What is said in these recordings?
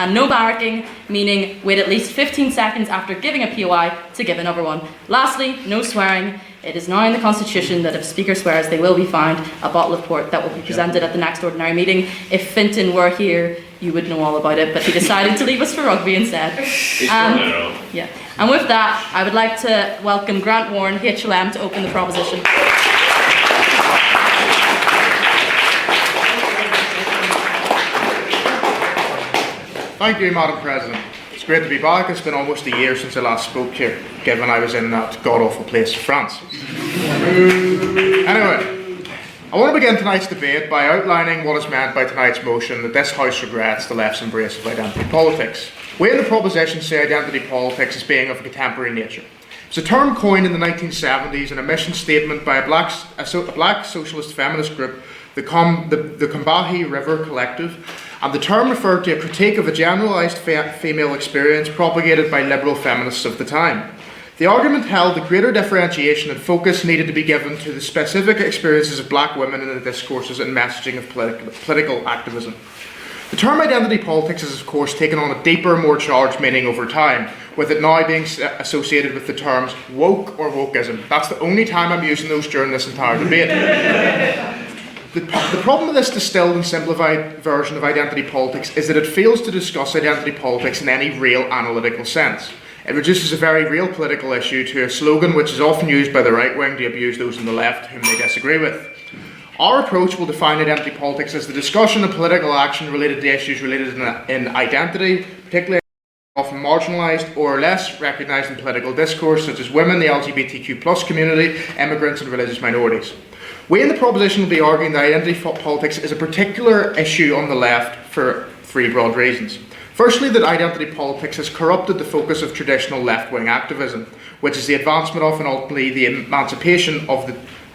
And no barracking, meaning wait at least 15 seconds after giving a POI to give another one. Lastly, no swearing. It is now in the Constitution that if a speaker swears, they will be fined a bottle of port that will be presented at the next ordinary meeting. If Fintan were here, you would know all about it, but he decided to leave us for rugby instead. Yeah. And with that, I would like to welcome Grant Warren, HLM, to open the proposition. Thank you, Madam President. It's great to be back. It's been almost a year since I last spoke here, given I was in that god-awful place, France. Anyway, I want to begin tonight's debate by outlining what is meant by tonight's motion that this House regrets the left's embrace of identity politics. We in the proposition say identity politics as being of a contemporary nature. It's a term coined in the 1970s in a mission statement by a black socialist feminist group, the Combahee River Collective, and the term referred to a critique of a generalised female experience propagated by liberal feminists of the time. The argument held that greater differentiation and focus needed to be given to the specific experiences of black women in the discourses and messaging of political activism. The term identity politics has, of course, taken on a deeper, more charged meaning over time, with it now being associated with the terms woke or wokeism. That's the only time I'm using those during this entire debate. The problem with this distilled and simplified version of identity politics is that it fails to discuss identity politics in any real analytical sense. It reduces a very real political issue to a slogan which is often used by the right wing to abuse those on the left whom they disagree with. Our approach will define identity politics as the discussion of political action related to issues related in identity, particularly often marginalised or less recognised in political discourse, such as women, the LGBTQ+ community, immigrants and religious minorities. We in the proposition will be arguing that identity politics is a particular issue on the left for three broad reasons. Firstly, that identity politics has corrupted the focus of traditional left-wing activism, which is the advancement of and ultimately the emancipation of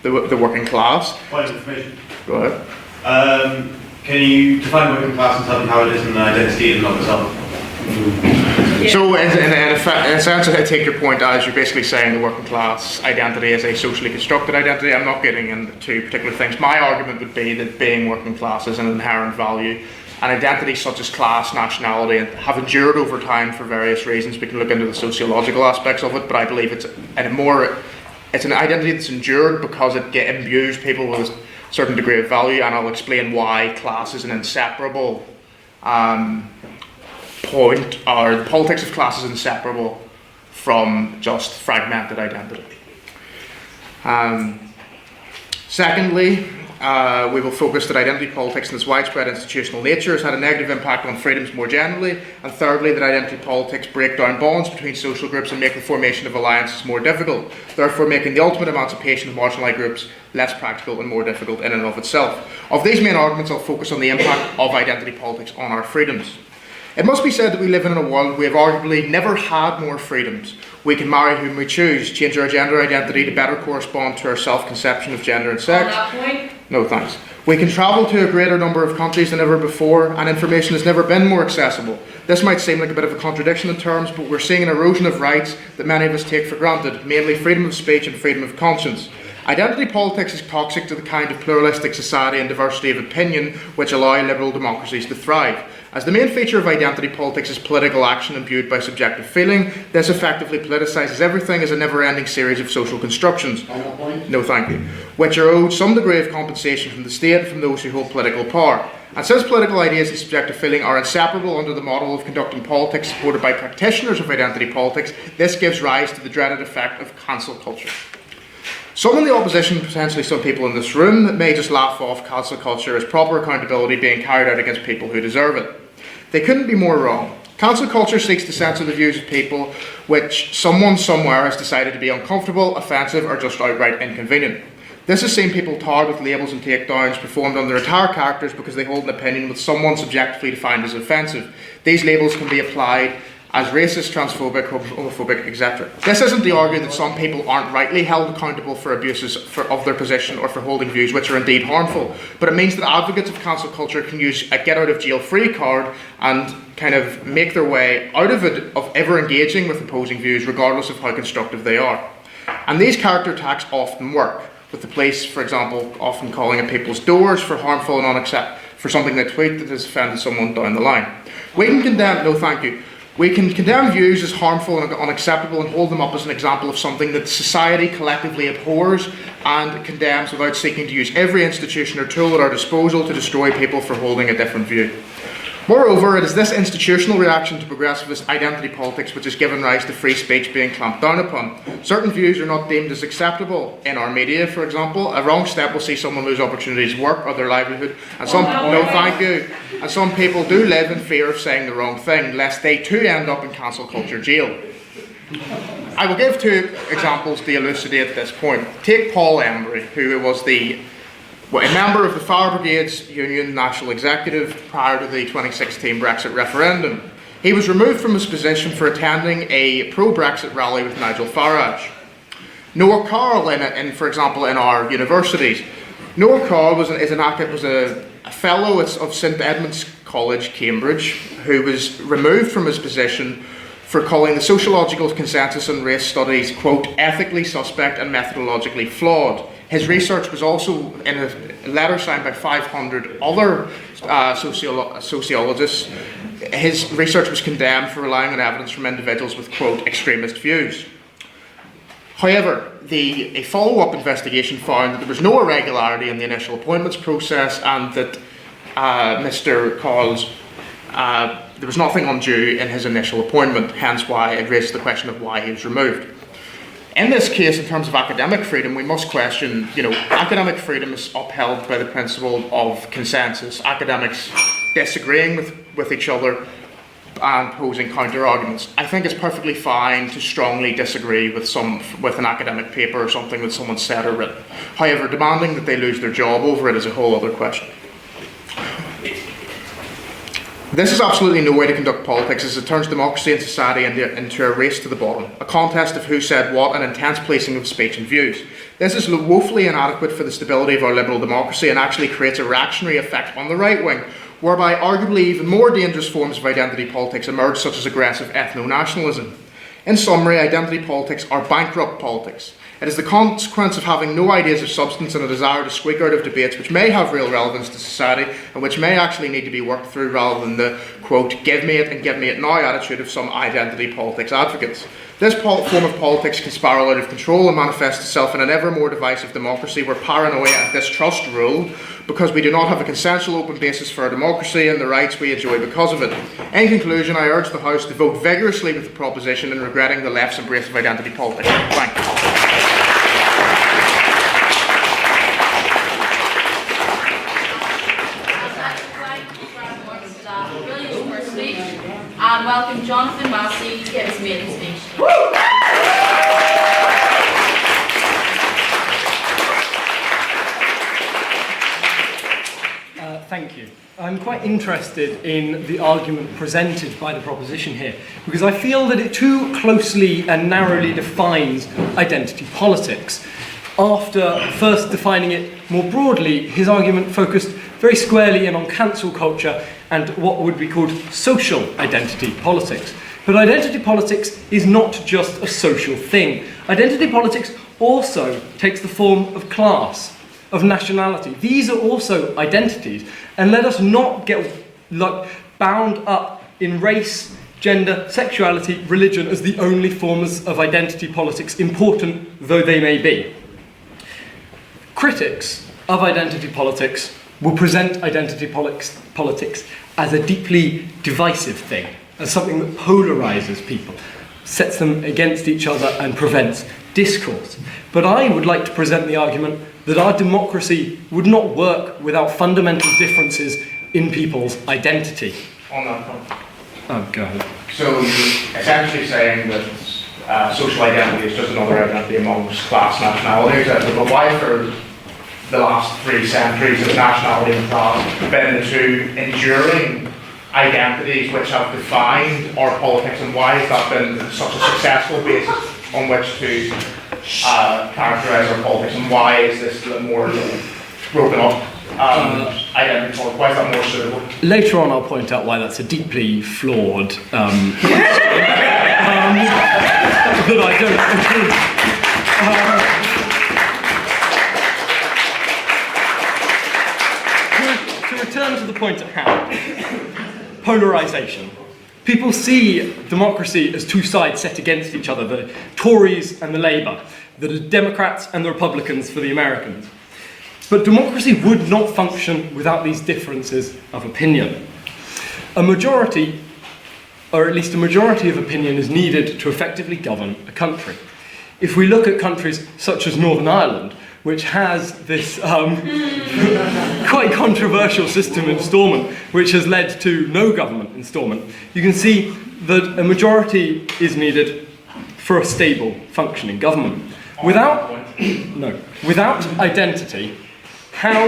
the working class. Point of information. Go ahead. Can you define working class and tell me how it is an identity in and of itself? Yeah. So in a sense, I take your point as you're basically saying the working class identity is a socially constructed identity. I'm not getting into particular things. My argument would be that being working class is an inherent value, and identities such as class, nationality have endured over time for various reasons. We can look into the sociological aspects of it, but I believe it's an identity that's endured because it imbues people with a certain degree of value, and I'll explain why class is an inseparable point, or the politics of class is inseparable from just fragmented identity. Secondly, we will focus that identity politics and its widespread institutional nature has had a negative impact on freedoms more generally, and thirdly, that identity politics break down bonds between social groups and make the formation of alliances more difficult, therefore making the ultimate emancipation of marginalised groups less practical and more difficult in and of itself. Of these main arguments, I'll focus on the impact of identity politics on our freedoms. It must be said that we live in a world we have arguably never had more freedoms. We can marry whom we choose, change our gender identity to better correspond to our self-conception of gender and sex. On that point? No thanks. We can travel to a greater number of countries than ever before, and information has never been more accessible. This might seem like a bit of a contradiction in terms, but we're seeing an erosion of rights that many of us take for granted, mainly freedom of speech and freedom of conscience. Identity politics is toxic to the kind of pluralistic society and diversity of opinion which allow liberal democracies to thrive. As the main feature of identity politics is political action imbued by subjective feeling, this effectively politicises everything as a never-ending series of social constructions. No thank you. Which are owed some degree of compensation from the state and from those who hold political power. And since political ideas and subjective feeling are inseparable under the model of conducting politics supported by practitioners of identity politics, this gives rise to the dreaded effect of cancel culture. Some in the opposition, potentially some people in this room, may just laugh off cancel culture as proper accountability being carried out against people who deserve it. They couldn't be more wrong. Cancel culture seeks to censor the views of people which someone somewhere has decided to be uncomfortable, offensive, or just outright inconvenient. This has seen people tarred with labels and takedowns performed on their entire characters because they hold an opinion which someone subjectively defined as offensive. These labels can be applied as racist, transphobic, homophobic, etc. This isn't to argue that some people aren't rightly held accountable for abuses of their position or for holding views which are indeed harmful, but it means that advocates of cancel culture can use a get-out-of-jail-free card and kind of make their way out of it, of ever engaging with opposing views regardless of how constructive they are. And these character attacks often work, with the police, for example, often calling at people's doors for harmful and for something they tweet that has offended someone down the line. We can condemn, no thank you, we can condemn views as harmful and unacceptable and hold them up as an example of something that society collectively abhors and condemns without seeking to use every institution or tool at our disposal to destroy people for holding a different view. Moreover, it is this institutional reaction to progressivist identity politics which has given rise to free speech being clamped down upon. Certain views are not deemed as acceptable in our media, for example. A wrong step will see someone lose opportunities to work or their livelihood, and some people do live in fear of saying the wrong thing, lest they too end up in cancel culture jail. I will give two examples to elucidate this point. Take Paul Embry, who was a member of the Fire Brigades Union National Executive prior to the 2016 Brexit referendum. He was removed from his position for attending a pro-Brexit rally with Nigel Farage. Noah Carroll, for example, in our universities. Noah Carroll was a fellow of St Edmund's College, Cambridge, who was removed from his position for calling the sociological consensus on race studies, quote, ethically suspect and methodologically flawed. His research was also in a letter signed by 500 other sociologists. His research was condemned for relying on evidence from individuals with, quote, extremist views. However, a follow-up investigation found that there was no irregularity in the initial appointments process and that Mr. Carroll's there was nothing undue in his initial appointment, hence why it raises the question of why he was removed. In this case, in terms of academic freedom, we must question, academic freedom is upheld by the principle of consensus, academics disagreeing with each other and posing counter-arguments. I think it's perfectly fine to strongly disagree with an academic paper or something that someone said or written. However, demanding that they lose their job over it is a whole other question. This is absolutely no way to conduct politics, as it turns democracy and society into a race to the bottom, a contest of who said what and intense policing of speech and views. This is woefully inadequate for the stability of our liberal democracy and actually creates a reactionary effect on the right wing, whereby arguably even more dangerous forms of identity politics emerge, such as aggressive ethno-nationalism. In summary, identity politics are bankrupt politics. It is the consequence of having no ideas of substance and a desire to squeak out of debates which may have real relevance to society and which may actually need to be worked through rather than the, quote, give me it and give me it now attitude of some identity politics advocates. This form of politics can spiral out of control and manifest itself in an ever more divisive democracy where paranoia and distrust rule because we do not have a consensual open basis for our democracy and the rights we enjoy because of it. In conclusion, I urge the House to vote vigorously with the proposition and regretting the left's embrace of identity politics. Thank you. And welcome Jonathan Massey to give his maiden speech. Thank you. I'm quite interested in the argument presented by the proposition here because I feel that it too closely and narrowly defines identity politics. After first defining it more broadly, his argument focused very squarely in on cancel culture and what would be called social identity politics. But identity politics is not just a social thing. Identity politics also takes the form of class, of nationality. These are also identities, and let us not get bound up in race, gender, sexuality, religion as the only forms of identity politics, important though they may be. Critics of identity politics will present identity politics as a deeply divisive thing, as something that polarizes people, sets them against each other and prevents discourse. But I would like to present the argument that our democracy would not work without fundamental differences in people's identity. On that point. Oh, go ahead. So you're essentially saying that social identity is just another identity amongst class nationalities, but why for the last 3 centuries has nationality and class been the two enduring identities which have defined our politics, and why has that been such a successful basis on which to characterise our politics, and why is this more broken up identity politics? Why is that more suitable? Later on I'll point out why that's a deeply flawed that I don't agree. To return to the point at hand. Polarisation. People see democracy as two sides set against each other, the Tories and the Labour, the Democrats and the Republicans for the Americans. But democracy would not function without these differences of opinion. A majority, or at least a majority of opinion, is needed to effectively govern a country. If we look at countries such as Northern Ireland, which has this quite controversial system instalment, which has led to no government instalment, you can see that a majority is needed for a stable, functioning government. Without identity, how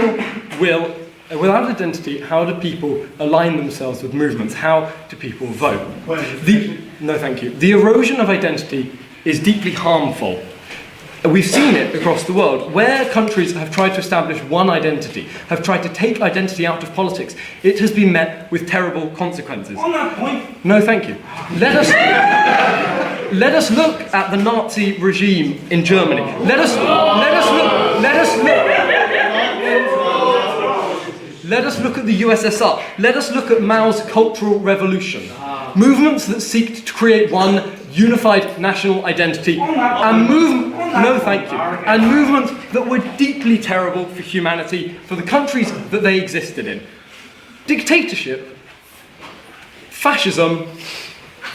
do people align themselves with movements? How do people vote? No, thank you. The erosion of identity is deeply harmful. We've seen it across the world. Where countries have tried to establish one identity, have tried to take identity out of politics, it has been met with terrible consequences. On that point. No, thank you. Let us look at the Nazi regime in Germany. Let us look at the USSR. Let us look at Mao's Cultural Revolution. Movements that seek to create one unified national identity, and movements that were deeply terrible for humanity, for the countries that they existed in. Dictatorship, fascism,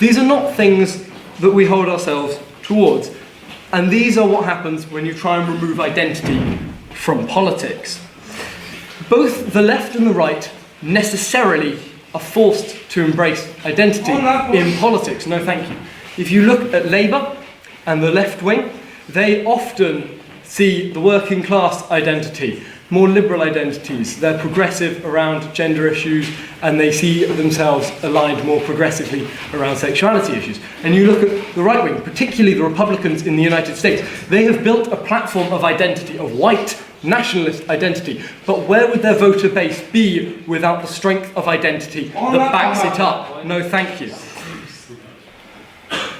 these are not things that we hold ourselves towards, and these are what happens when you try and remove identity from politics. Both the left and the right necessarily are forced to embrace identity in politics. No, thank you. If you look at Labour and the left wing, they often see the working class identity, more liberal identities. They're progressive around gender issues, and they see themselves aligned more progressively around sexuality issues. And you look at the right wing, particularly the Republicans in the United States, they have built a platform of identity, of white nationalist identity. But where would their voter base be without the strength of identity that backs it up? No, thank you.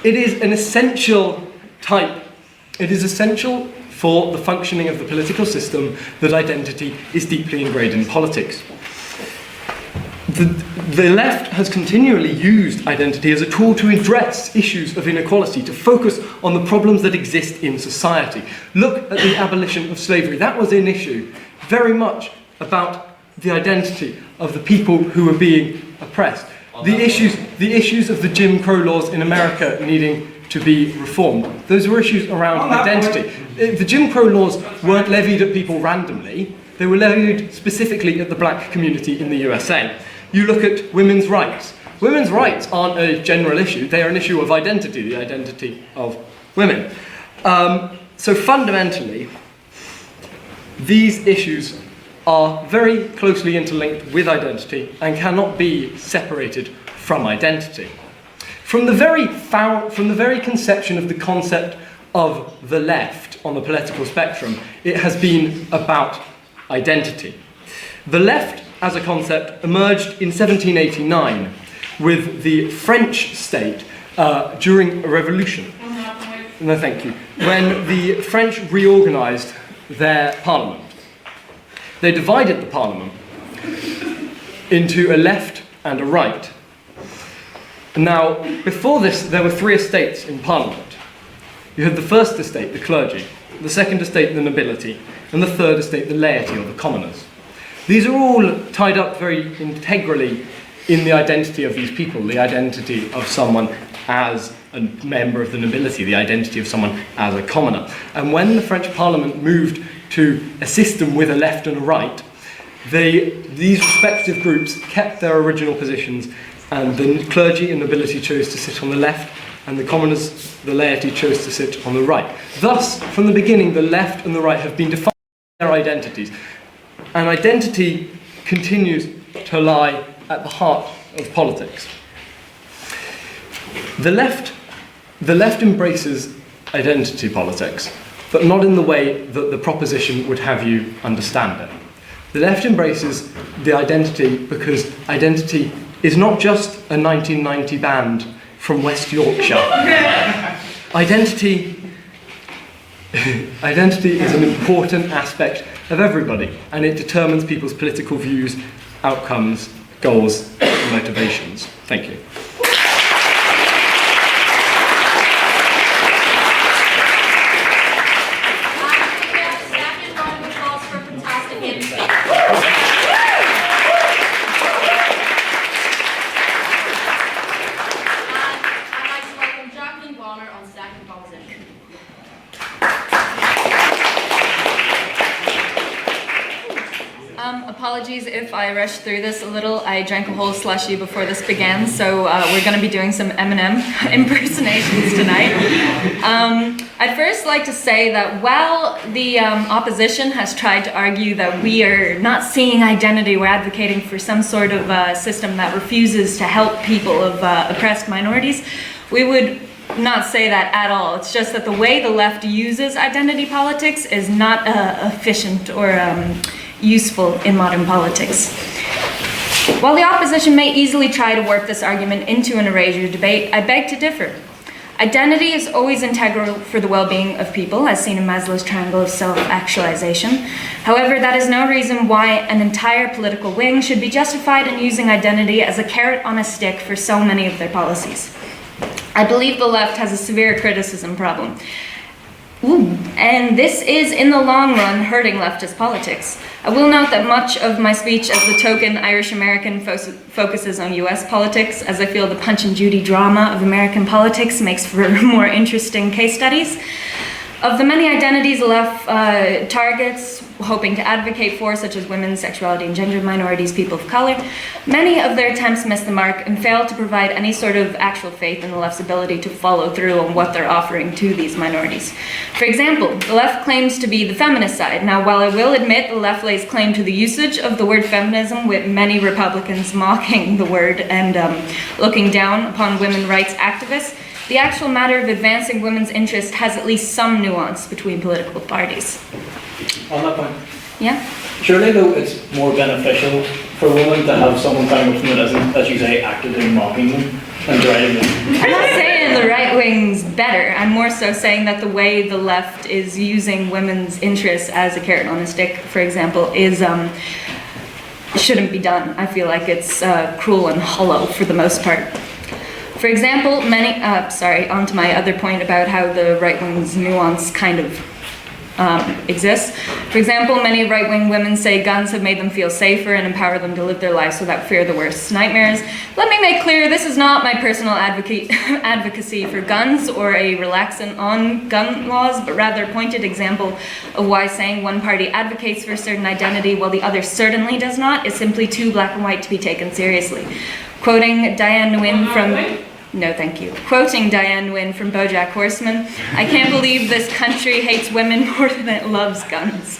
It is an essential type. It is essential for the functioning of the political system that identity is deeply ingrained in politics. The left has continually used identity as a tool to address issues of inequality, to focus on the problems that exist in society. Look at the abolition of slavery. That was an issue very much about the identity of the people who were being oppressed. The issues of the Jim Crow laws in America needing to be reformed. Those were issues around identity. The Jim Crow laws weren't levied at people randomly. They were levied specifically at the black community in the USA. You look at women's rights. Women's rights aren't a general issue. They are an issue of identity, the identity of women. So fundamentally, these issues are very closely interlinked with identity and cannot be separated from identity. From the very conception of the concept of the left on the political spectrum, it has been about identity. The left as a concept emerged in 1789 with the French state during a revolution. No, thank you. When the French reorganised their parliament. They divided the parliament into a left and a right. Now, before this, there were three estates in parliament. You had the first estate, the clergy, the second estate, the nobility, and the third estate, the laity, or the commoners. These are all tied up very integrally in the identity of these people, the identity of someone as a member of the nobility, the identity of someone as a commoner. And when the French Parliament moved to a system with a left and a right, these respective groups kept their original positions, and the clergy and nobility chose to sit on the left, and the commoners, the laity, chose to sit on the right. Thus, from the beginning, the left and the right have been defined their identities, and identity continues to lie at the heart of politics. The left embraces identity politics, but not in the way that the proposition would have you understand it. The left embraces the identity because identity is not just a 1990 band from West Yorkshire. Identity is an important aspect of everybody, and it determines people's political views outcomes, goals, and motivations. Thank you. Apologies if I rushed through this a little. I drank a whole slushie before this began, so we're going to be doing some Eminem impersonations tonight. I'd first like to say that while the opposition has tried to argue that we are not seeing identity, we're advocating for some sort of system that refuses to help people of oppressed minorities, we would not say that at all. It's just that the way the left uses identity politics is not efficient or useful in modern politics. While the opposition may easily try to work this argument into an erasure debate, I beg to differ. Identity is always integral for the well-being of people, as seen in Maslow's triangle of self-actualization. However, that is no reason why an entire political wing should be justified in using identity as a carrot on a stick for so many of their policies. I believe the left has a severe criticism problem. And this is, in the long run, hurting leftist politics. I will note that much of my speech as the token Irish-American focuses on US politics, as I feel the Punch and Judy drama of American politics makes for more interesting case studies. Of the many identities the left targets, hoping to advocate for, such as women's sexuality and gender minorities, people of color, many of their attempts miss the mark and fail to provide any sort of actual faith in the left's ability to follow through on what they're offering to these minorities. For example, the left claims to be the feminist side. Now, while I will admit the left lays claim to the usage of the word feminism, with many Republicans mocking the word and looking down upon women's rights activists, the actual matter of advancing women's interest has at least some nuance between political parties. On that point, Yeah? surely though it's more beneficial for women to have someone coming up from it as you say, actively mocking them and deriding them. I'm not saying the right wing's better. I'm more so saying that the way the left is using women's interests as a carrot on a stick, for example, is shouldn't be done. I feel like it's cruel and hollow for the most part. For example, on to my other point about how the right wing's nuance kind of exists. For example, many right-wing women say guns have made them feel safer and empower them to live their lives without fear of the worst nightmares. Let me make clear, this is not my personal advocacy for guns or a relaxant on gun laws, but rather a pointed example of why saying one party advocates for a certain identity while the other certainly does not is simply too black and white to be taken seriously. Quoting Diane Nguyen from... No, thank you. Quoting Diane Nguyen from BoJack Horseman, I can't believe this country hates women more than it loves guns.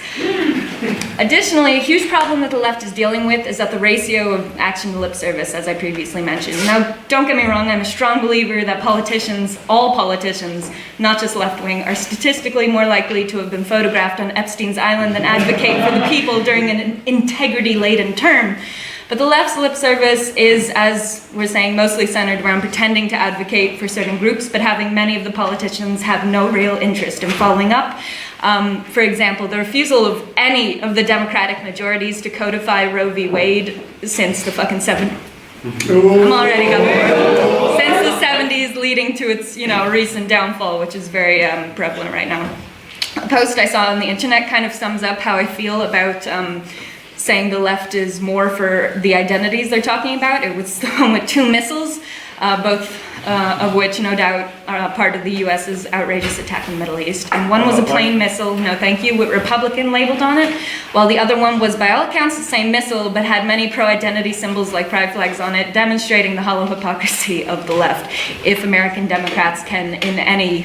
Additionally, a huge problem that the left is dealing with is that the ratio of action to lip service, as I previously mentioned. Now, don't get me wrong, I'm a strong believer that politicians, all politicians, not just left-wing, are statistically more likely to have been photographed on Epstein's Island than advocate for the people during an integrity-laden term. But the left's lip service is, as we're saying, mostly centered around pretending to advocate for certain groups, but having many of the politicians have no real interest in following up. For example, the refusal of any of the Democratic majorities to codify Roe v. Wade since the fucking I'm already going. Since the 70s, leading to its, recent downfall, which is very prevalent right now. A post I saw on the internet kind of sums up how I feel about saying the left is more for the identities they're talking about. It was the one with 2 missiles, both of which no doubt are part of the US's outrageous attack in the Middle East. And one was a plain missile, no thank you, with Republican labeled on it, while the other one was by all accounts the same missile, but had many pro-identity symbols like pride flags on it, demonstrating the hollow hypocrisy of the left, if American Democrats can, in any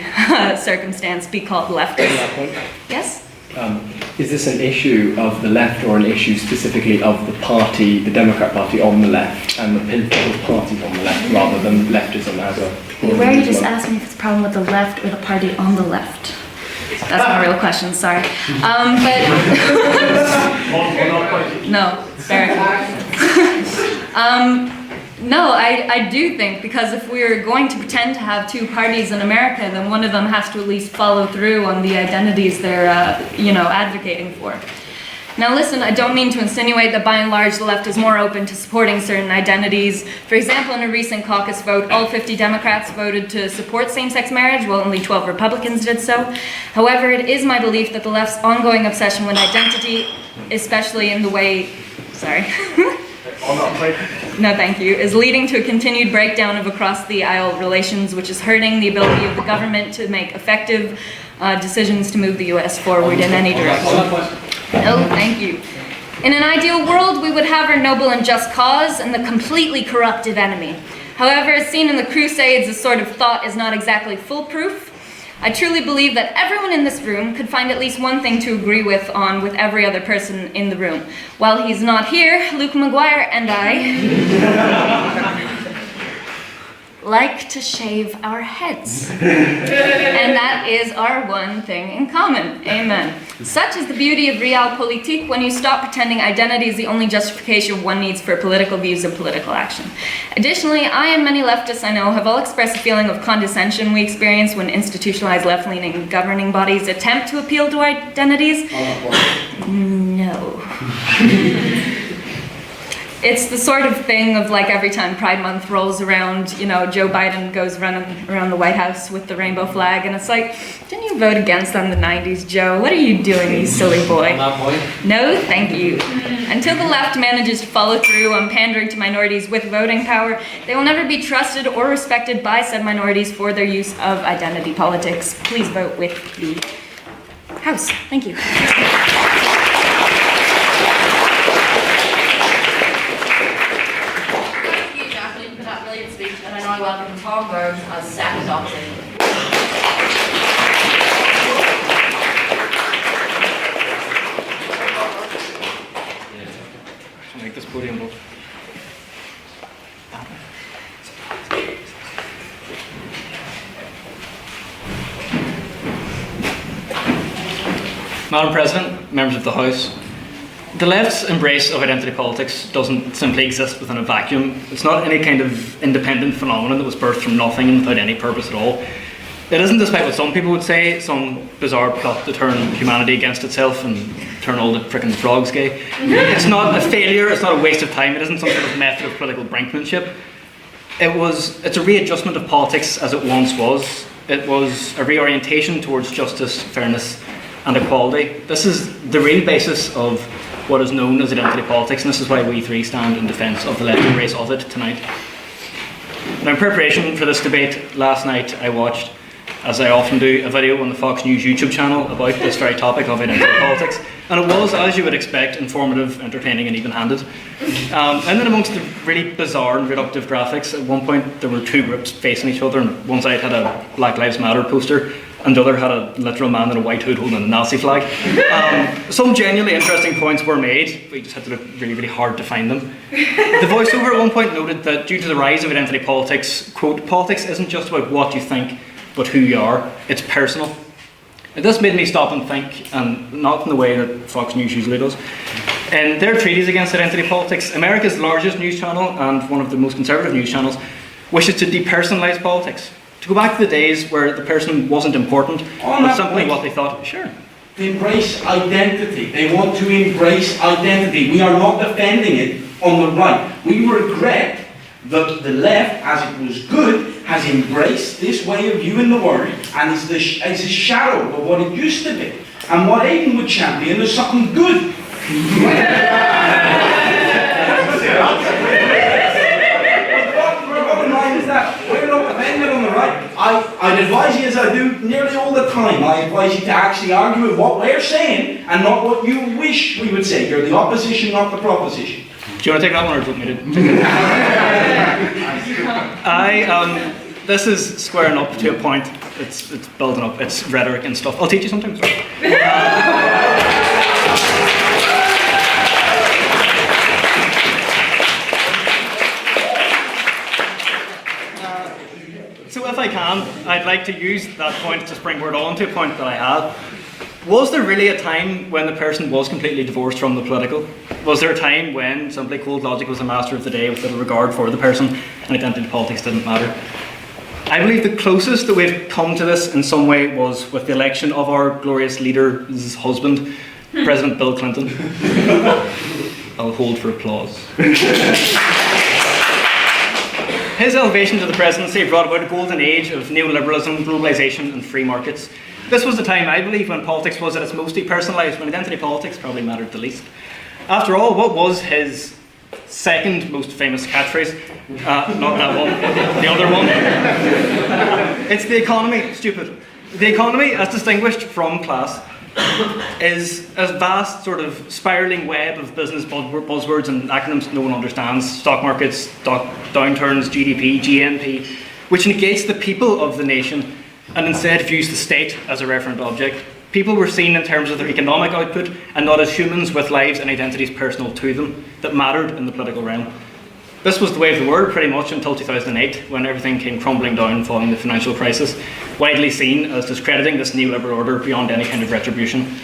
circumstance, be called leftists. Yes? Is this an issue of the left or an issue specifically of the party, the Democrat Party on the left, and the political parties on the left, rather than leftism as a... Where you just asked me if it's a problem with the left or the party on the left. That's my real question, sorry. No, sorry. No, I do think, because if we're going to pretend to have 2 parties in America, then one of them has to at least follow through on the identities they're, advocating for. Now listen, I don't mean to insinuate that by and large the left is more open to supporting certain identities. For example, in a recent caucus vote, all 50 Democrats voted to support same-sex marriage, while only 12 Republicans did so. However, it is my belief that the left's ongoing obsession with identity, especially in the way... Sorry. No, thank you, is leading to a continued breakdown of across-the-aisle relations, which is hurting the ability of the government to make effective decisions to move the US forward in any direction. Oh, thank you. In an ideal world, we would have our noble and just cause and the completely corruptive enemy. However, as seen in the Crusades, this sort of thought is not exactly foolproof. I truly believe that everyone in this room could find at least one thing to agree with every other person in the room. While he's not here, Luke McGuire and I like to shave our heads. And that is our one thing in common. Amen. Such is the beauty of realpolitik when you stop pretending identity is the only justification one needs for political views and political action. Additionally, I and many leftists I know have all expressed a feeling of condescension we experience when institutionalized left-leaning governing bodies attempt to appeal to our identities. No. It's the sort of thing of like every time Pride Month rolls around, you know, Joe Biden goes running around the White House with the rainbow flag, and it's like, didn't you vote against them in the 90s, Joe? What are you doing, you silly boy? No, thank you. Until the left manages to follow through on pandering to minorities with voting power, they will never be trusted or respected by said minorities for their use of identity politics. Please vote with the House. Thank you. And I now welcome Tom Burns as second option. Make this podium look. Madam President, members of the House, the left's embrace of identity politics doesn't simply exist within a vacuum. It's not any kind of independent phenomenon that was birthed from nothing and without any purpose at all. It isn't, despite what some people would say, some bizarre plot to turn humanity against itself and turn all the frickin' frogs gay. It's not a failure, it's not a waste of time, it isn't some sort of method of political brinkmanship. It's a readjustment of politics as it once was. It was a reorientation towards justice, fairness and equality. This is the real basis of what is known as identity politics, and this is why we three stand in defence of the left embrace of it tonight. Now, in preparation for this debate, last night I watched, as I often do, a video on the Fox News YouTube channel about this very topic of identity politics, and it was, as you would expect, informative, entertaining and even-handed. And then amongst the really bizarre and reductive graphics, at one point there were two groups facing each other, and one side had a Black Lives Matter poster, and the other had a literal man in a white hood holding a Nazi flag. Some genuinely interesting points were made, but you just had to look really, really hard to find them. The voiceover at one point noted that due to the rise of identity politics, quote, politics isn't just about what you think, but who you are, it's personal. And this made me stop and think, and not in the way that Fox News usually does. In their treatise against identity politics, America's largest news channel and one of the most conservative news channels wishes to depersonalise politics. To go back to the days where the person wasn't important, but simply what they thought. Sure. Embrace identity. They want to embrace identity. We are not defending it on the right. We regret that the left, as it was good, has embraced this way of viewing the world and is a shadow of what it used to be. And what Aidan would champion is something good. We're not defending on the right. I'd advise you, as I do nearly all the time, I advise you to actually argue with what we're saying and not what you wish we would say. You're the opposition, not the proposition. Do you want to take that one or do you want me to take it? This is squaring up to a point. It's building up. It's rhetoric and stuff. I'll teach you sometimes. So if I can, I'd like to use that point to springboard on to a point that I had. Was there really a time when the person was completely divorced from the political? Was there a time when simply cold logic was the master of the day with little regard for the person and identity politics didn't matter? I believe the closest that we've come to this in some way was with the election of our glorious leader's husband President Bill Clinton. I'll hold for applause. His elevation to the presidency brought about a golden age of neoliberalism, globalisation and free markets. This was the time, I believe, when politics was at its most depersonalised, when identity politics probably mattered the least. After all, what was his second most famous catchphrase? Not that one, the other one. It's the economy, stupid. The economy, as distinguished from class, is a vast sort of spiralling web of business buzzwords and acronyms no one understands. Stock markets, downturns, GDP, GNP, which negates the people of the nation and instead views the state as a referent object. People were seen in terms of their economic output and not as humans with lives and identities personal to them that mattered in the political realm. This was the way of the world pretty much until 2008, when everything came crumbling down following the financial crisis, widely seen as discrediting this neoliberal order beyond any kind of retribution.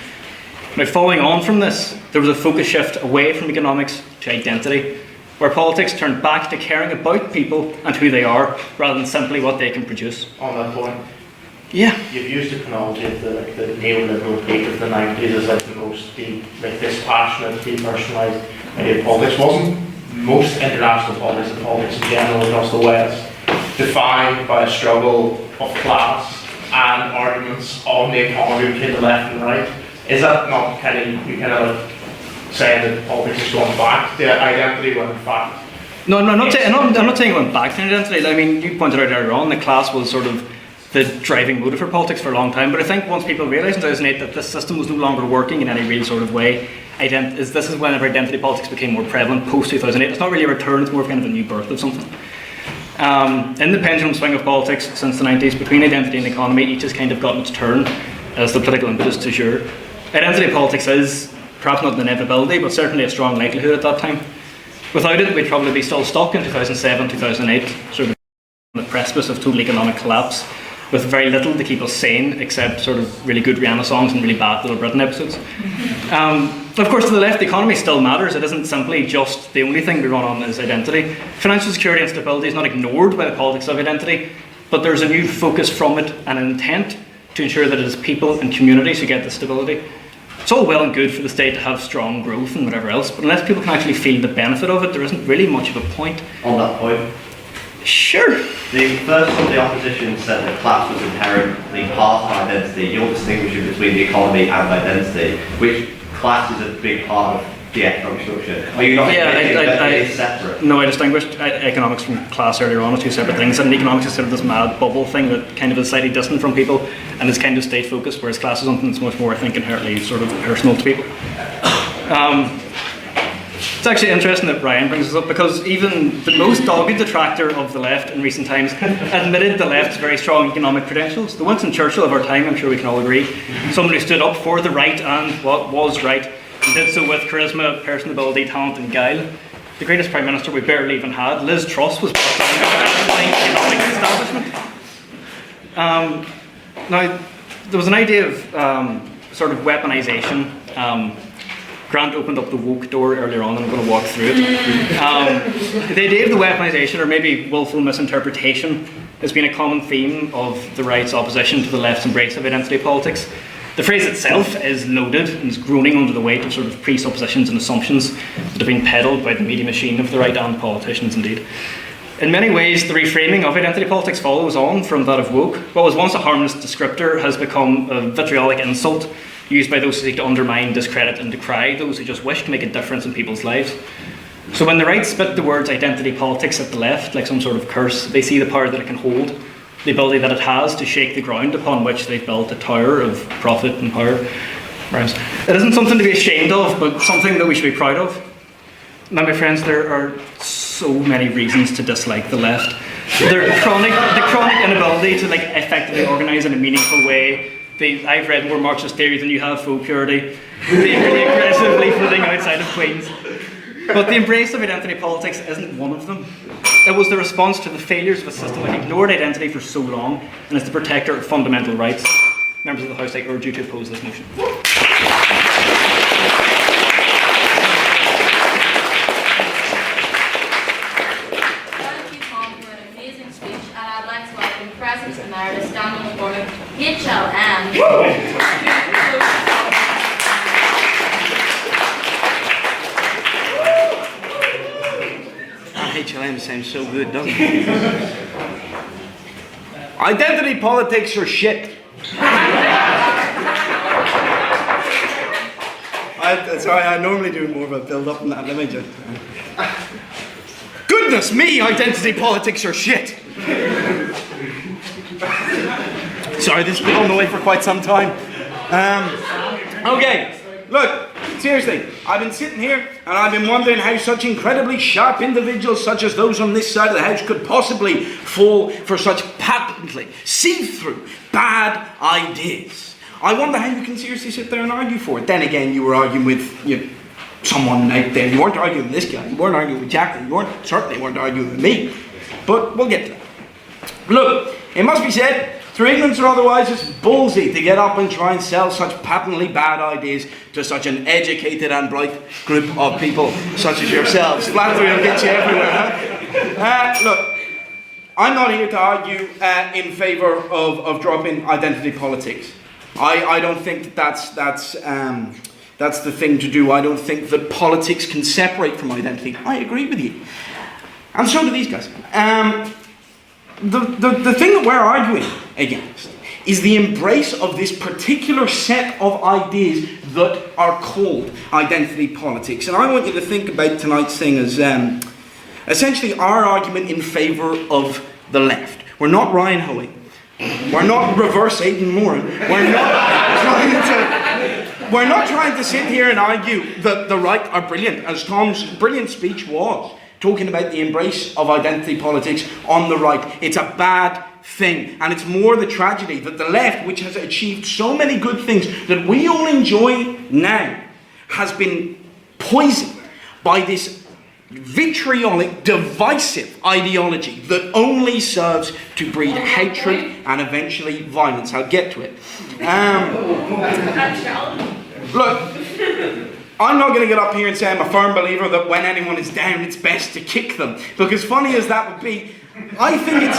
Now, following on from this, there was a focus shift away from economics to identity, where politics turned back to caring about people and who they are, rather than simply what they can produce. On that point, Yeah. you've used the chronology of the neoliberal peak of the 90s as like the most dispassionate, depersonalised idea of politics. Wasn't most international politics and politics in general across the West defined by a struggle of class and arguments on the economy between the left and right? Is that not kind of, you kind of like saying that politics is going back to identity when in fact... No, I'm not saying it went back to identity. I mean, you pointed out earlier on that class was sort of the driving motive for politics for a long time, but I think once people realised in 2008 that this system was no longer working in any real sort of way, this is whenever identity politics became more prevalent post-2008. It's not really a return, it's more of kind of a new birth of something. In the pendulum swing of politics since the 90s, between identity and economy, each has kind of gotten its turn as the political impetus to assure. Identity politics is perhaps not an inevitability, but certainly a strong likelihood at that time. Without it, we'd probably be still stuck in 2007, 2008, sort of on the precipice of total economic collapse, with very little to keep us sane, except sort of really good Rihanna songs and really bad Little Britain episodes. Of course, to the left, the economy still matters. It isn't simply just the only thing we run on is identity. Financial security and stability is not ignored by the politics of identity, but there's a new focus from it and an intent to ensure that it is people and communities who get the stability. It's all well and good for the state to have strong growth and whatever else, but unless people can actually feel the benefit of it, there isn't really much of a point. On that point, Sure. the first of the opposition said that class was inherently part of identity. You're distinguishing between the economy and identity, which class is a big part of the economic structure. Are you not admitting that it is separate? No, I distinguished economics from class earlier on as two separate things, and economics is sort of this mad bubble thing that kind of is slightly distant from people and is kind of state focused, whereas class is something that's much more, I think, inherently sort of personal to people. It's actually interesting that Brian brings this up, because even the most dogged detractor of the left in recent times admitted the left's very strong economic credentials. The Winston Churchill of our time, I'm sure we can all agree, someone who stood up for the right and what was right, and did so with charisma, personability, talent and guile. The greatest Prime Minister we barely even had, Liz Truss, was brought down by the economic establishment. Now, there was an idea of sort of weaponisation. Grant opened up the woke door earlier on, and I'm going to walk through it. The idea of the weaponisation, or maybe willful misinterpretation, has been a common theme of the right's opposition to the left's embrace of identity politics. The phrase itself is loaded and is groaning under the weight of sort of presuppositions and assumptions that have been peddled by the media machine of the right and politicians indeed. In many ways, the reframing of identity politics follows on from that of woke. What was once a harmless descriptor has become a vitriolic insult used by those who seek to undermine, discredit and decry those who just wish to make a difference in people's lives. So when the right spit the words identity politics at the left like some sort of curse, they see the power that it can hold, the ability that it has to shake the ground upon which they've built a tower of profit and power. It isn't something to be ashamed of, but something that we should be proud of. Now, my friends, there are so many reasons to dislike the left. The chronic inability to effectively organise in a meaningful way. I've read more Marxist theory than you have faux purity. The aggressively flitting outside of Queens. But the embrace of identity politics isn't one of them. It was the response to the failures of a system that ignored identity for so long and is the protector of fundamental rights. Members of the House, I urge you to oppose this motion. Present Emeritus Daniel McCormick, HLM. HLM sounds so good, doesn't it? Identity politics are shit. Sorry, I normally do more of a build-up than that. Let me just... Goodness me, identity politics are shit. Sorry, this has been on the way for quite some time. Okay, look, seriously, I've been sitting here and I've been wondering how such incredibly sharp individuals such as those on this side of the house could possibly fall for such patently see-through bad ideas. I wonder how you can seriously sit there and argue for it. Then again, you were arguing with someone out there. You weren't arguing with this guy. You weren't arguing with Jacqueline. You certainly weren't arguing with me. But we'll get to that. Look, it must be said, through ignorance or otherwise, it's ballsy to get up and try and sell such patently bad ideas to such an educated and bright group of people such as yourselves. Flattery will get you everywhere, huh? Look, I'm not here to argue in favour of dropping identity politics. I don't think that's the thing to do. I don't think that politics can separate from identity. I agree with you. And so do these guys. The thing that we're arguing against is the embrace of this particular set of ideas that are called identity politics. And I want you to think about tonight's thing as essentially our argument in favour of the left. We're not Ryan Hoey. We're not reverse Aidan Moran. We're not trying to sit here and argue that the right are brilliant, as Tom's brilliant speech was, talking about the embrace of identity politics on the right. It's a bad thing, and it's more the tragedy that the left, which has achieved so many good things that we all enjoy now, has been poisoned by this vitriolic, divisive ideology that only serves to breed hatred and eventually violence. I'll get to it. Look, I'm not going to get up here and say I'm a firm believer that when anyone is down, it's best to kick them. Because funny as that would be, I think it's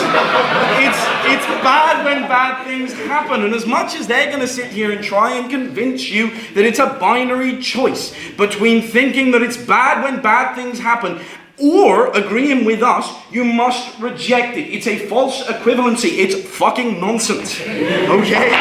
bad when bad things happen. And as much as they're going to sit here and try and convince you that it's a binary choice between thinking that it's bad when bad things happen or agreeing with us, you must reject it. It's a false equivalency. It's fucking nonsense. Okay?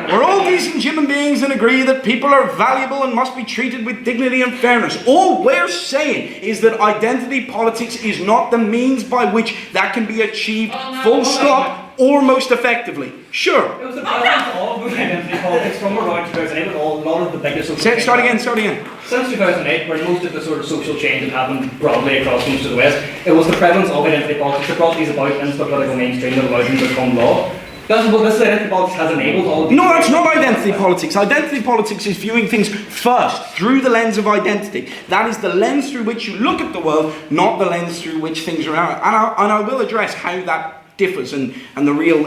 We're all decent human beings and agree that people are valuable and must be treated with dignity and fairness. All we're saying is that identity politics is not the means by which that can be achieved full stop or most effectively. Sure. It was the prevalence of identity politics from around 2008 with a lot of the biggest social Start again. Since 2008, where most of the sort of social change had happened broadly across most of the West, it was the prevalence of identity politics that brought these about into the political mainstream that allowed them to become law. That's what this identity politics has enabled all of these. No, that's not identity politics. Identity politics is viewing things first through the lens of identity. That is the lens through which you look at the world, not the lens through which things are out. And I will address how that differs and the real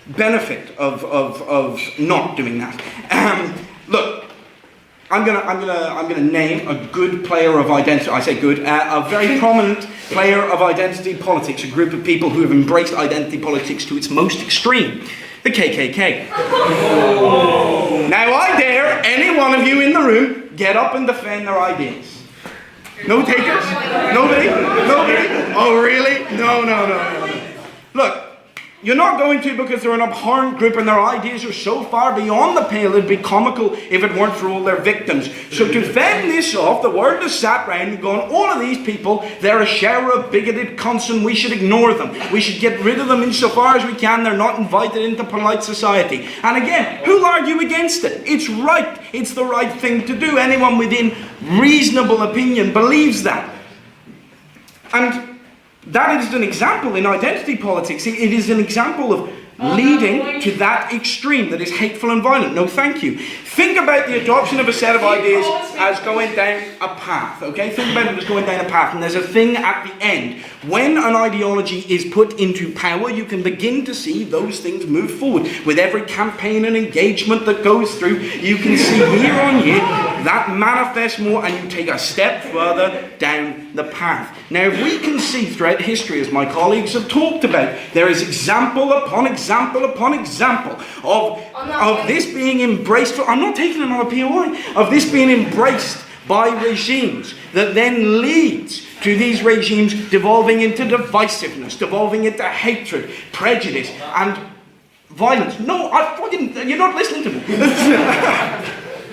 benefit of not doing that. Look, I'm gonna name a good player of identity. I say good, a very prominent player of identity politics. A group of people who have embraced identity politics to its most extreme. The KKK. Now I dare any one of you in the room get up and defend their ideas. No takers? Nobody? Oh really? No. Look. You're not going to because they're an abhorrent group and their ideas are so far beyond the pale it'd be comical if it weren't for all their victims. So to fend this off, the world has sat round and gone, all of these people, they're a shower of bigoted cunts and we should ignore them. We should get rid of them insofar as we can. They're not invited into polite society. And again, who'll argue against it? It's right. It's the right thing to do. Anyone within reasonable opinion believes that. And that is an example in identity politics. It is an example of leading to that extreme that is hateful and violent. No, thank you. Think about the adoption of a set of ideas as going down a path, okay? Think about it as going down a path, and there's a thing at the end. When an ideology is put into power, you can begin to see those things move forward. With every campaign and engagement that goes through, you can see year on year that manifests more, and you take a step further down the path. Now, if we can see throughout history, as my colleagues have talked about, there is example upon example upon example of this being embraced. I'm not taking another POI. Of this being embraced by regimes that then leads to these regimes devolving into divisiveness, devolving into hatred, prejudice, and violence. No, you're not listening to me.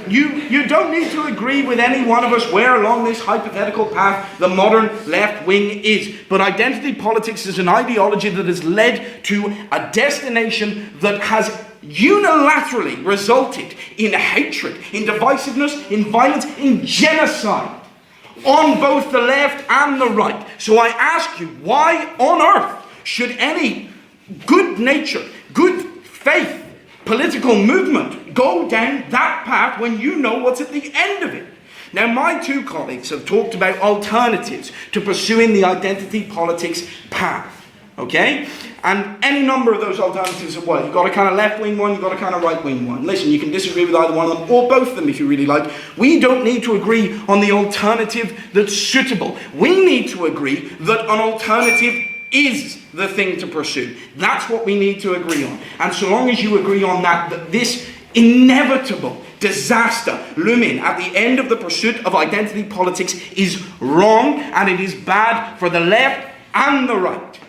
You don't need to agree with any one of us where along this hypothetical path the modern left wing is. But identity politics is an ideology that has led to a destination that has unilaterally resulted in hatred, in divisiveness, in violence, in genocide on both the left and the right. So I ask you, why on earth should any good-natured, good faith political movement go down that path when you know what's at the end of it? Now, my two colleagues have talked about alternatives to pursuing the identity politics path, okay? And any number of those alternatives are what? You've got a kind of left-wing one, you've got a kind of right-wing one. Listen, you can disagree with either one of them, or both of them if you really like. We don't need to agree on the alternative that's suitable. We need to agree that an alternative is the thing to pursue. That's what we need to agree on. And so long as you agree on that, that this inevitable disaster looming at the end of the pursuit of identity politics is wrong, and it is bad for the left and the right.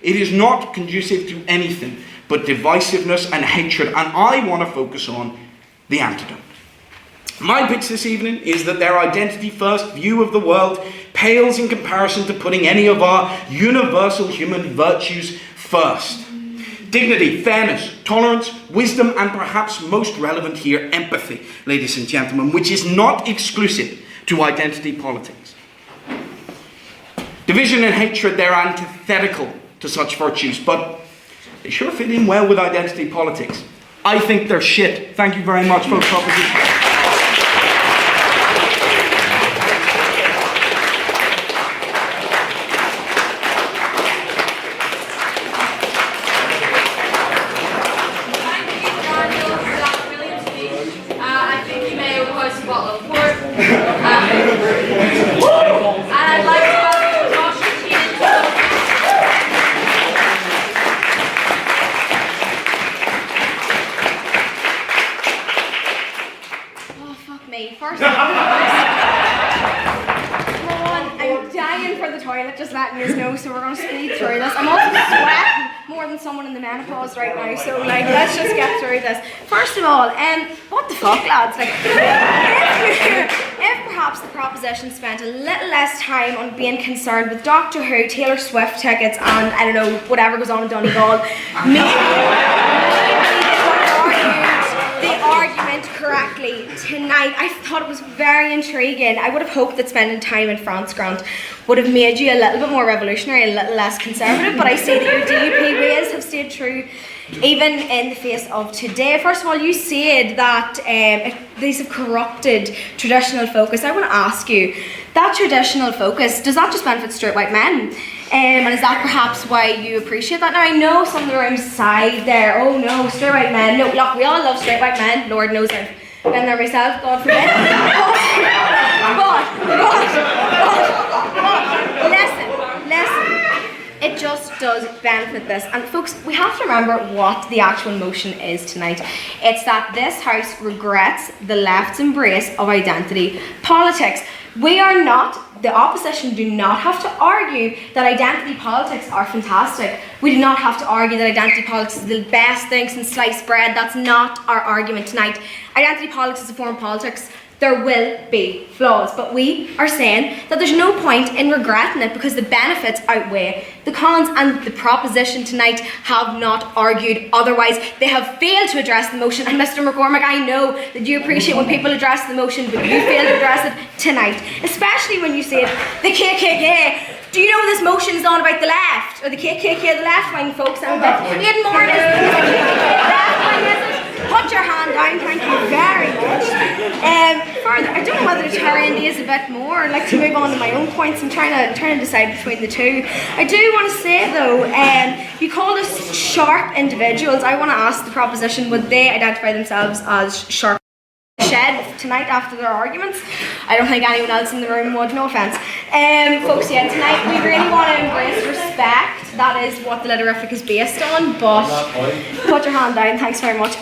It is not conducive to anything but divisiveness and hatred, and I want to focus on the antidote. My pitch this evening is that their identity-first view of the world pales in comparison to putting any of our universal human virtues first. Dignity, fairness, tolerance, wisdom, and perhaps most relevant here, empathy, ladies and gentlemen, which is not exclusive to identity politics. Division and hatred, they're antithetical to such virtues, but they sure fit in well with identity politics. I think they're shit. Thank you very much for the proposition. Right now, so like let's just get through this. First of all, what the fuck, lads? Like, if perhaps the proposition spent a little less time on being concerned with Doctor Who, Taylor Swift tickets, and I don't know whatever goes on in Donegal, maybe the argument correctly tonight. I thought it was very intriguing. I would have hoped that spending time in France, Grant, would have made you a little bit more revolutionary, a little less conservative, but I see that your DUP ways have stayed true even in the face of today. First of all, you said that these have corrupted traditional focus. I want to ask you, that traditional focus, does that just benefit straight white men? And is that perhaps why you appreciate that? Now, I know some of the room side there, oh no, straight white men. No, look, we all love straight white men. Lord knows I've been there myself, God forbid. But listen. It just does benefit this. And folks, we have to remember what the actual motion is tonight. It's that this House regrets the left's embrace of identity politics. We are not, the opposition do not have to argue that identity politics are fantastic. We do not have to argue that identity politics is the best thing since sliced bread. That's not our argument tonight. Identity politics is a form of politics. There will be flaws, but we are saying that there's no point in regretting it because the benefits outweigh the cons, and the proposition tonight have not argued otherwise. They have failed to address the motion, and Mr. McCormick, I know that you appreciate when people address the motion, but you failed to address it tonight, especially when you said the KKK. Do you know this motion is not about the left, or the KKK, the left-wing folks? And Ian Moore is the KKK left-wing, is it? Put your hand down, thank you very much. Further, I don't know whether to turn is a bit more. I'd like to move on to my own points. I'm trying to decide between the two. I do want to say though, you call us sharp individuals. I want to ask the proposition, would they identify themselves as sharp? Shed tonight after their arguments. I don't think anyone else in the room would, no offence. Folks, yeah, tonight we really want to embrace respect. That is what the Literific is based on, but put your hand down, thanks very much.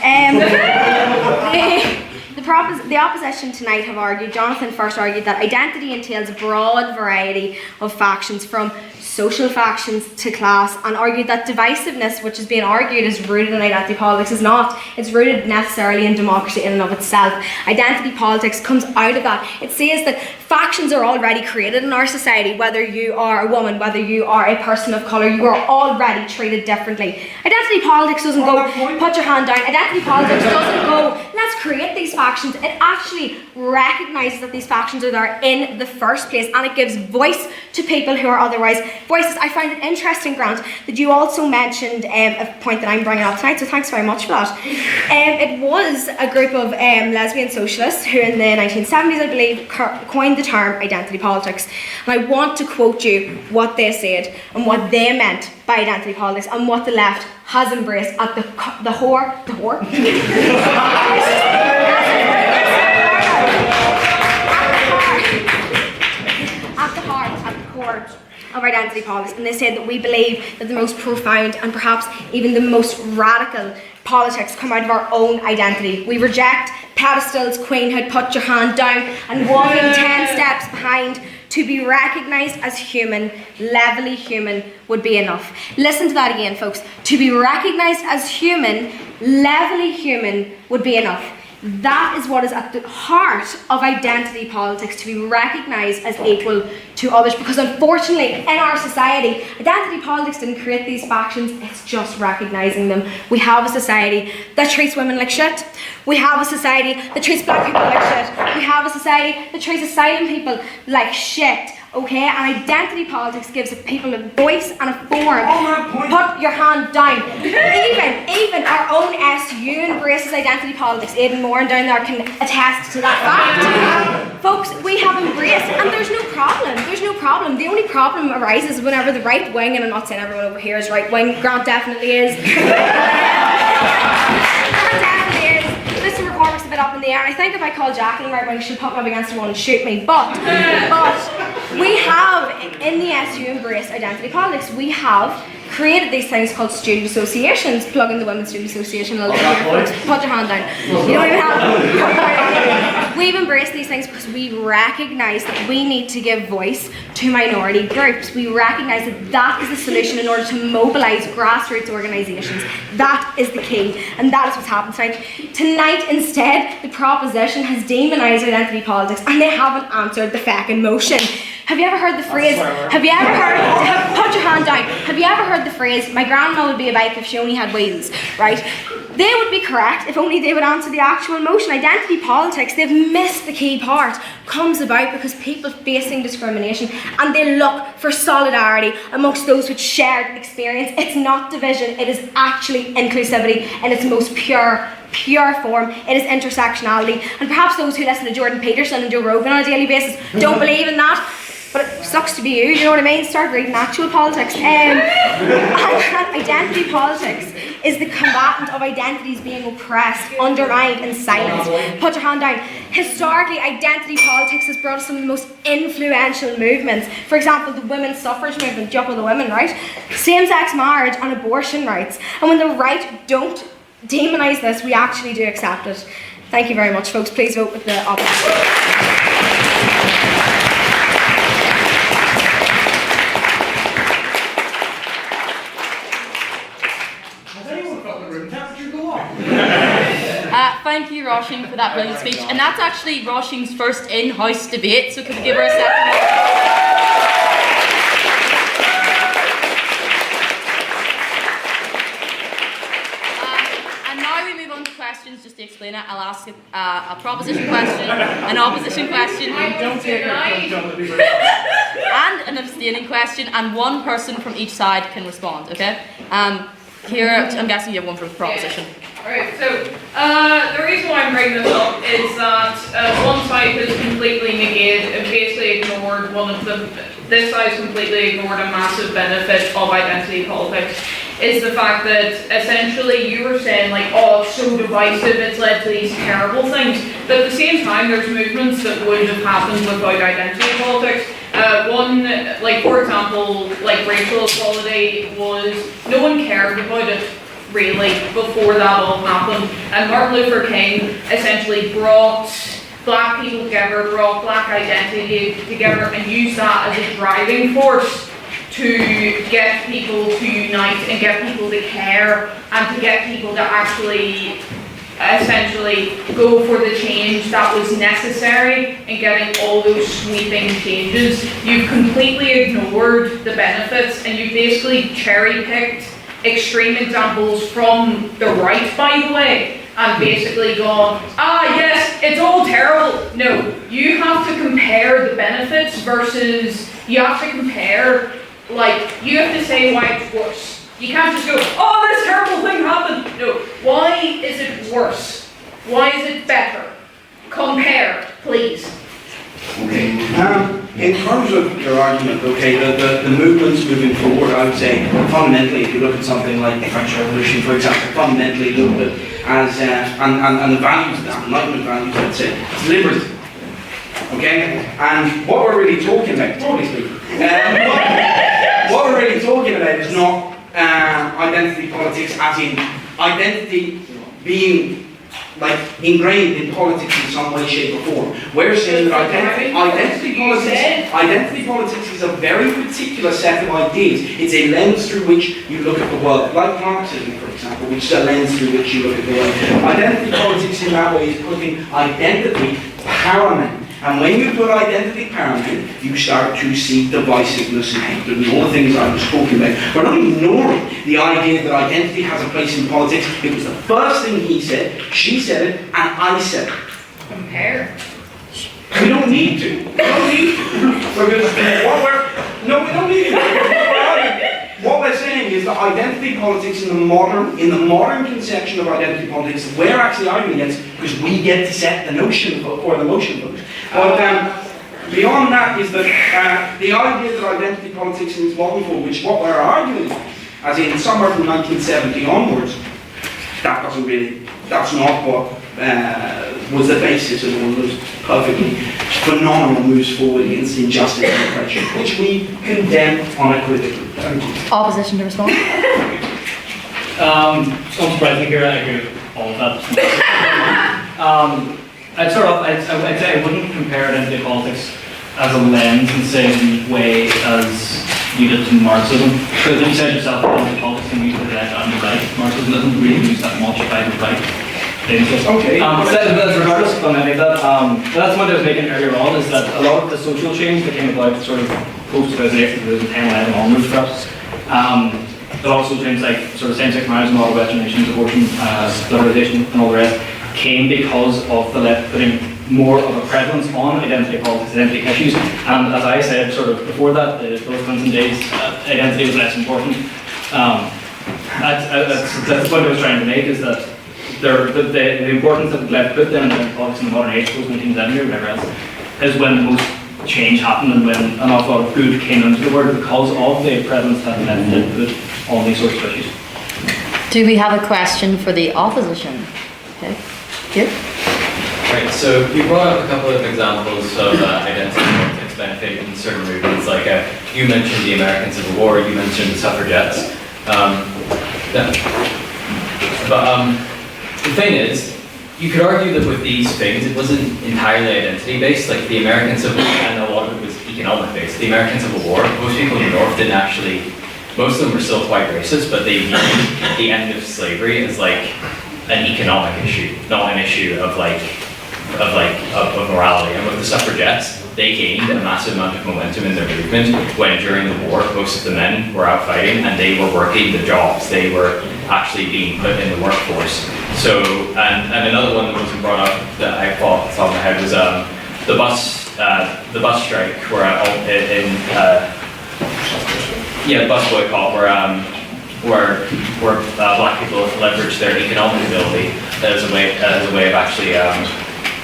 The The opposition tonight have argued, Jonathan first argued, that identity entails a broad variety of factions, from social factions to class, and argued that divisiveness, which is being argued is rooted in identity politics, is not. It's rooted necessarily in democracy in and of itself. Identity politics comes out of that. It says that factions are already created in our society. Whether you are a woman, whether you are a person of colour, you are already treated differently. Identity politics doesn't go, put your hand down. Identity politics doesn't go, let's create these factions. It actually recognises that these factions are there in the first place, and it gives voice to people who are otherwise voices. I find it interesting, Grant, that you also mentioned a point that I'm bringing up tonight, so thanks very much for that. It was a group of lesbian socialists who in the 1970s, I believe, coined the term identity politics. And I want to quote you what they said and what they meant by identity politics, and what the left has embraced at the core of identity politics. And they said that we believe that the most profound and perhaps even the most radical politics come out of our own identity. We reject pedestals, queenhood, put your hand down, and walking 10 steps behind. To be recognised as human, levelly human, would be enough. Listen to that again, folks. To be recognised as human, levelly human, would be enough. That is what is at the heart of identity politics, to be recognised as equal to others. Because unfortunately, in our society, identity politics didn't create these factions, it's just recognising them. We have a society that treats women like shit. We have a society that treats black people like shit. We have a society that treats asylum people like shit. Okay, and identity politics gives people a voice and a forum. Put your hand down. Even our own SU embraces identity politics. Aidan Moore down there can attest to that fact. Folks, we have embraced, and there's no problem. There's no problem. The only problem arises whenever the right wing, and I'm not saying everyone over here is right wing, Grant definitely is. Mr. McCormick's a bit up in the air, and I think if I call Jacqueline right wing, she'll pop me up against the wall and shoot me. But we have, in the SU embrace identity politics, we have created these things called student associations. Plug in the Women's Student Association a little bit here, folks. Put your hand down. You don't even have. We've embraced these things because we recognise that we need to give voice to minority groups. We recognise that that is the solution in order to mobilise grassroots organisations. That is the key, and that is what's happened tonight. Tonight, instead, the proposition has demonised identity politics, and they haven't answered the fucking motion. Have you ever heard the phrase, put your hand down, have you ever heard the phrase, my grandma would be a bike if she only had wheels, right? They would be correct if only they would answer the actual motion. Identity politics, they've missed the key part, comes about because people facing discrimination, and they look for solidarity amongst those with shared experience. It's not division, it is actually inclusivity in its most pure form. It is intersectionality. And perhaps those who listen to Jordan Peterson and Joe Rogan on a daily basis don't believe in that. But it sucks to be you know what I mean? Start reading actual politics. And identity politics is the combatant of identities being oppressed, undermined and silenced. Put your hand down. Historically, identity politics has brought us some of the most influential movements. For example, the women's suffrage movement, Jump of the Women, right? Same-sex marriage and abortion rights. And when the right don't demonise this, we actually do accept it. Thank you very much, folks. Please vote with the opposition. Thank you, Roisin, for that brilliant speech. And that's actually Roisin's first in-house debate, so could we give her a second? And now we move on to questions. Just to explain it, I'll ask a proposition question, an opposition question, and an abstaining question, and one person from each side can respond, okay? Here, I'm guessing you have one for the proposition. Alright, so the reason why I'm bringing this up is that one side has completely negated and basically ignored this side's completely ignored a massive benefit of identity politics, is the fact that essentially you were saying like, oh, it's so divisive, it's led to these terrible things, but at the same time there's movements that wouldn't have happened without identity politics. One, like for example, like racial equality was, no one cared about it really, before that all happened. And Martin Luther King essentially brought black people together, brought black identity together, and used that as a driving force to get people to unite and get people to care and to get people to actually essentially go for the change that was necessary in getting all those sweeping changes. You've completely ignored the benefits and you basically cherry-picked extreme examples from the right, by the way, and basically gone, yes, it's all terrible. No, you have to compare the benefits versus, you have to compare, like, you have to say why it's worse. You can't just go, this terrible thing happened. No, why is it worse? Why is it better? Compare, please. Okay. In terms of your argument, okay, the movements moving forward, I would say fundamentally, if you look at something like the French Revolution, for example, fundamentally look at as and the values of that, Enlightenment values, I'd say, it's liberty. Okay, and what we're really talking about, broadly speaking, what we're really talking about is not identity politics, as in identity being like ingrained in politics in some way, shape, or form. We're saying that identity politics is a very particular set of ideas. It's a lens through which you look at the world, like Marxism, for example, which is a lens through which you look at the world. Identity politics in that way is putting identity paramount. And when you put identity paramount, you start to see divisiveness and hatred and all the things I was talking about. We're not ignoring the idea that identity has a place in politics. It was the first thing he said, she said it, and I said it. Compare. We don't need to. We don't need to. We don't need to. What we're saying is that identity politics in the modern conception of identity politics, we're actually arguing against because we get to set the notion or the motion for it. But beyond that is that the idea that identity politics in its modern form, which what we're arguing, as in somewhere from 1970 onwards, that's not what was the basis of all those perfectly phenomenal moves forward against injustice and oppression, which we condemn unequivocally. Opposition to respond? Unsurprisingly here, I agree with all of that. I'd say I wouldn't compare identity politics as a lens in the same way as you did to Marxism. Because you said yourself, identity politics can be used for the left and the right. Marxism doesn't really use that much by the right. Okay. Regardless of any of that, that's what I was making earlier on, is that a lot of the social change that came about sort of post-2008, 2010, 11 onwards perhaps, a lot of social change like sort of same-sex marriage in a lot of Western nations, abortion, sterilization and all the rest, came because of the left putting more of a prevalence on identity politics, identity issues, and as I said sort of before that, the Bill Clinton days, identity was less important. That's the point I was trying to make, is that the importance that the left put in identity politics in the modern age, post-1970 or whatever else, is when the most change happened and when an awful lot of good came into the world because of the prevalence that the left did put on these sorts of issues. Do we have a question for the opposition? Okay, here. Right, so you brought up a couple of examples of identity politics benefiting certain movements, like you mentioned the American Civil War, you mentioned the suffragettes. The thing is, you could argue that with these things, it wasn't entirely identity-based. Like the American Civil War, and a lot of it was economic-based. The American Civil War, most people in the North didn't actually, most of them were still quite racist, but they viewed the end of slavery as like an economic issue, not an issue of morality. And with the suffragettes, they gained a massive amount of momentum in their movement when during the war, most of the men were out fighting and they were working the jobs. They were actually being put in the workforce. So, and another one that wasn't brought up that I thought off the top of my head was the bus strike, where the bus boycott, where black people leveraged their economic ability as a way of actually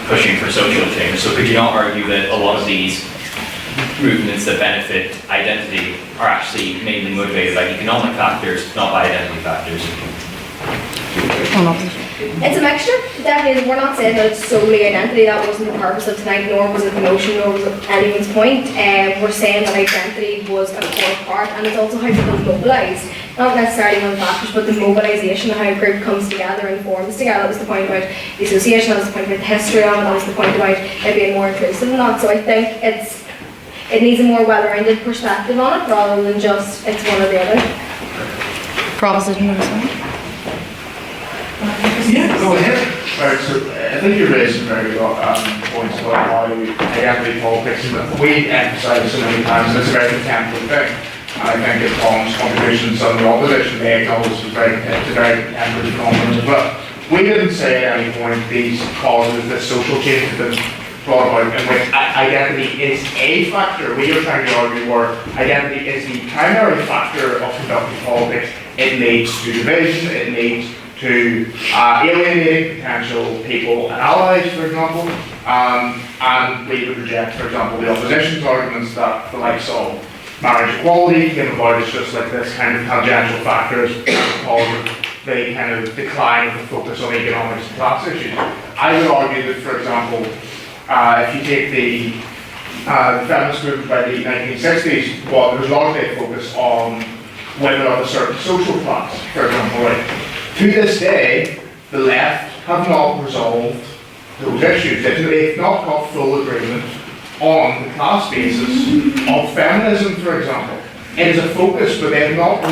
pushing for social change. So could you not argue that a lot of these movements that benefit identity are actually mainly motivated by economic factors, not by identity factors? It's a mixture. Definitely, we're not saying that it's solely identity. That wasn't the purpose of tonight, nor was it the motion, nor was it anyone's point. We're saying that identity was a core part, and it's also how people mobilise. not necessarily one of the factors, but the mobilisation of how a group comes together and forms together. That was the point about the association, that was the point about the history of it, that was the point about it being more inclusive than that. So I think it needs a more well-rounded perspective on it rather than just it's one or the other. Proposition number 7. Yeah, go ahead. Right, so I think you're raising very good points about how identity politics, and we emphasise so many times that it's a very contemporary thing. And I think it's Tom's contributions on the opposition, they acknowledge it's a very contemporary phenomenon as well. We didn't say at any point these causes, this social change has been brought about in which identity is a factor. We are trying to argue where identity is the primary factor of conducting politics. It leads to division, it leads to alienating potential people and allies, for example, and we would reject, for example, the opposition's arguments that the likes of marriage equality came about as just like this kind of tangential factors cause the kind of decline of the focus on economics and class issues. I would argue that, for example, if you take the feminist movement by the 1960s, well, there's largely a focus on women of a certain social class, for example, right? To this day, the left have not resolved those issues. They've not got full agreement on the class basis of feminism, for example. It is a focus, but they've not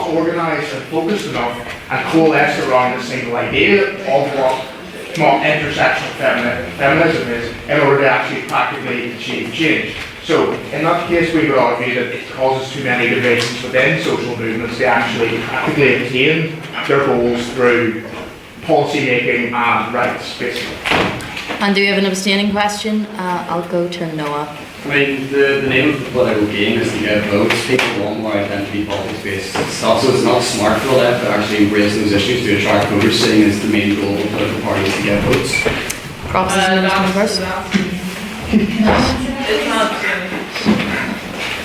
organised and focused enough and coalesced around a single idea of what intersectional feminism is in order to actually practically achieve change. So, in that case, we would argue that it causes too many divisions within social movements to actually practically attain their goals through policy making and rights, basically. And do we have an abstaining question? I'll go to Noah. I mean, the name of the political game is to get votes. People want more identity politics based stuff, so it's not smart for the left to actually embrace those issues to attract voters, seeing as the main goal of political parties to get votes. Proposition number first. It's not.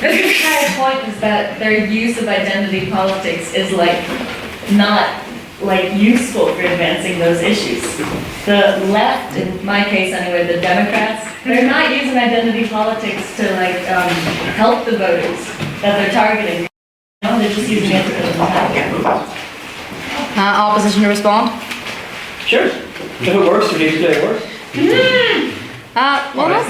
The entire point is that their use of identity politics is not useful for advancing those issues. The left, in my case anyway, the Democrats, they're not using identity politics to help the voters that they're targeting. No, they're just using it for the Opposition to respond? Sure. If it works, we need to play it works. What else?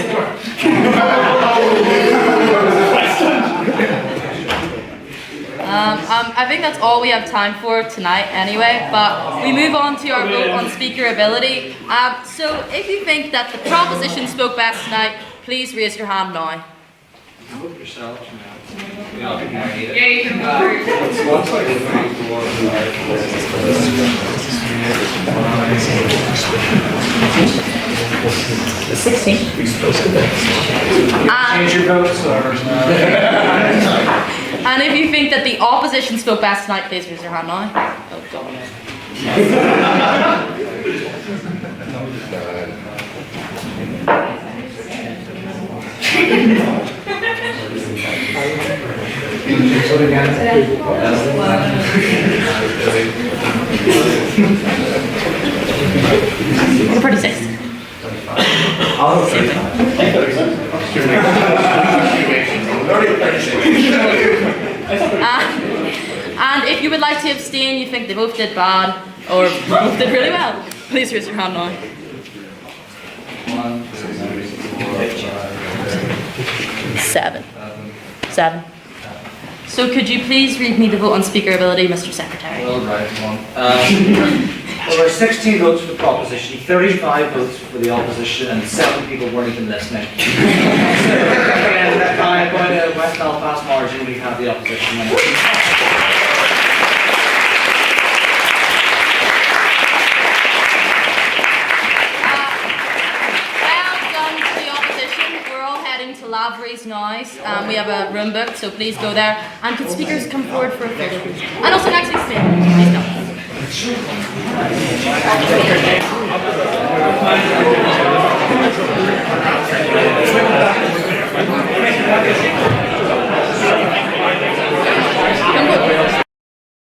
I think that's all we have time for tonight anyway, but we move on to our vote on speaker ability. So if you think that the proposition spoke best tonight, please raise your hand now. Vote yourself. Yeah, you can The 16th. Change your votes or And if you think that the opposition spoke best tonight, please raise your hand now. Oh, God. You're pretty safe. And if you would like to abstain, you think they both did bad or both did really well, please raise your hand now. 7. 7. So could you please read me the vote on speaker ability, Mr. Secretary? All right, there were 16 votes for the proposition, 35 votes for the opposition, and 7 people weren't even listening. Again, by the West Belfast margin, we have the opposition winning. To Lavery's now. We have a room booked, so please go there. And could speakers come forward for a photo, please? And also next week's meeting, please come.